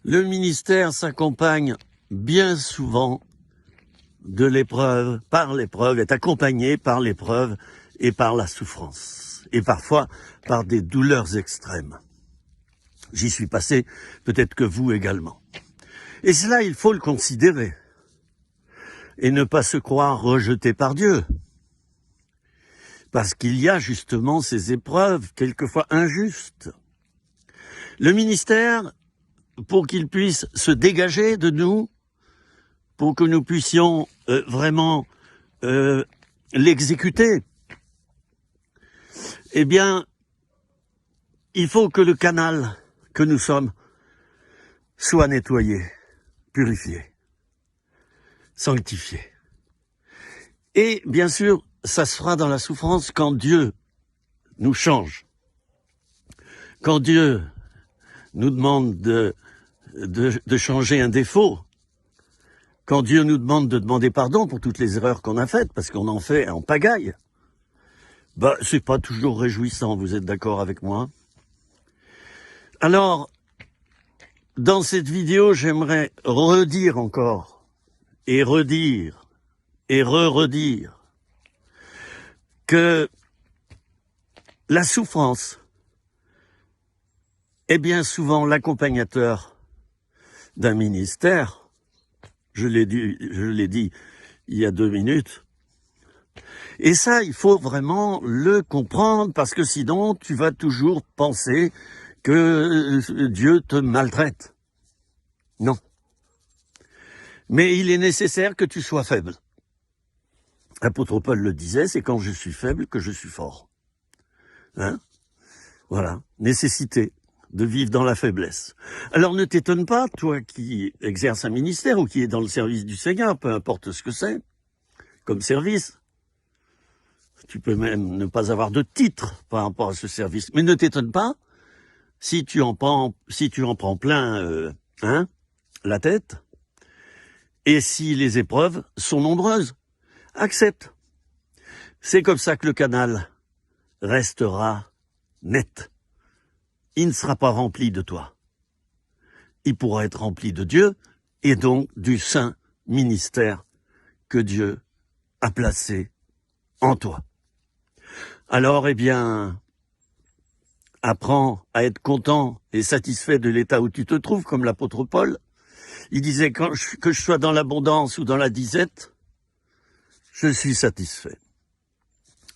Le ministère s'accompagne bien souvent de l'épreuve, par l'épreuve, est accompagné par l'épreuve et par la souffrance, et parfois par des douleurs extrêmes. J'y suis passé, peut-être que vous également. Et cela, il faut le considérer, et ne pas se croire rejeté par Dieu. Parce qu'il y a justement ces épreuves, quelquefois injustes. Le ministère, pour qu'il puisse se dégager de nous, pour que nous puissions vraiment l'exécuter, eh bien, il faut que le canal que nous sommes soit nettoyé, purifié, sanctifié. Et bien sûr, ça se fera dans la souffrance quand Dieu nous change. Quand Dieu nous demande de changer un défaut, quand Dieu nous demande de demander pardon pour toutes les erreurs qu'on a faites, parce qu'on en fait en pagaille, c'est pas toujours réjouissant, vous êtes d'accord avec moi? Alors, dans cette vidéo, j'aimerais redire encore, et redire, et redire, que la souffrance est bien souvent l'accompagnateur d'un ministère. Je l'ai dit il y a 2 minutes. Et ça, il faut vraiment le comprendre, parce que sinon, tu vas toujours penser que Dieu te maltraite. Non. Mais il est nécessaire que tu sois faible. L'apôtre Paul le disait, c'est quand je suis faible que je suis fort. Hein? Voilà, nécessité de vivre dans la faiblesse. Alors ne t'étonne pas, toi qui exerces un ministère ou qui est dans le service du Seigneur, peu importe ce que c'est, comme service. Tu peux même ne pas avoir de titre par rapport à ce service. Mais ne t'étonne pas si tu en prends plein la tête, et si les épreuves sont nombreuses. Accepte. C'est comme ça que le canal restera net. Il ne sera pas rempli de toi. Il pourra être rempli de Dieu et donc du saint ministère que Dieu a placé en toi. Alors, apprends à être content et satisfait de l'état où tu te trouves, comme l'apôtre Paul. Il disait que je sois dans l'abondance ou dans la disette, je suis satisfait.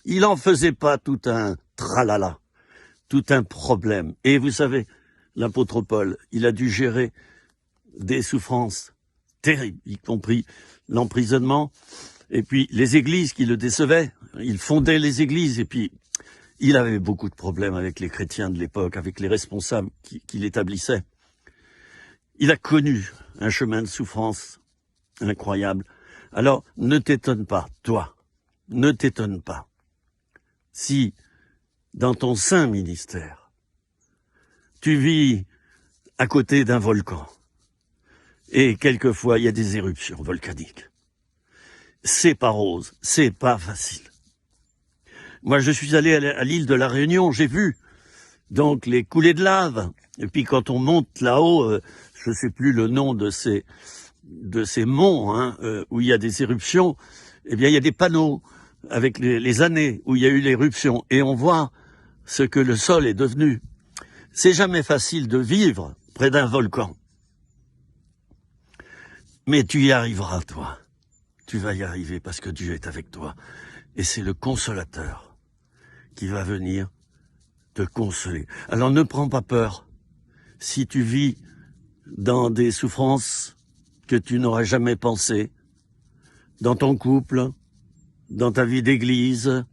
Il en faisait pas tout un tralala, tout un problème. Et vous savez, l'apôtre Paul, il a dû gérer des souffrances terribles, y compris l'emprisonnement, et puis les églises qui le décevaient. Il fondait les églises, et puis il avait beaucoup de problèmes avec les chrétiens de l'époque, avec les responsables qu'il établissait. Il a connu un chemin de souffrance incroyable. Alors, ne t'étonne pas, toi, ne t'étonne pas, si dans ton saint ministère, tu vis à côté d'un volcan, et quelquefois il y a des éruptions volcaniques. C'est pas rose, c'est pas facile. Moi, je suis allé à l'île de la Réunion, j'ai vu donc les coulées de lave, et puis quand on monte là-haut, je sais plus le nom de ces monts où il y a des éruptions, eh bien il y a des panneaux avec les années où il y a eu l'éruption, et on voit ce que le sol est devenu. C'est jamais facile de vivre près d'un volcan. Mais tu y arriveras, toi. Tu vas y arriver parce que Dieu est avec toi. Et c'est le consolateur qui va venir te consoler. Alors ne prends pas peur. Si tu vis dans des souffrances que tu n'aurais jamais pensées, dans ton couple, dans ta vie d'église,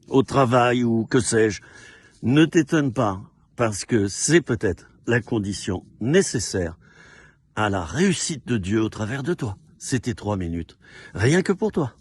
au travail ou que sais-je, ne t'étonne pas, parce que c'est peut-être la condition nécessaire à la réussite de Dieu au travers de toi. C'était 3 minutes, rien que pour toi.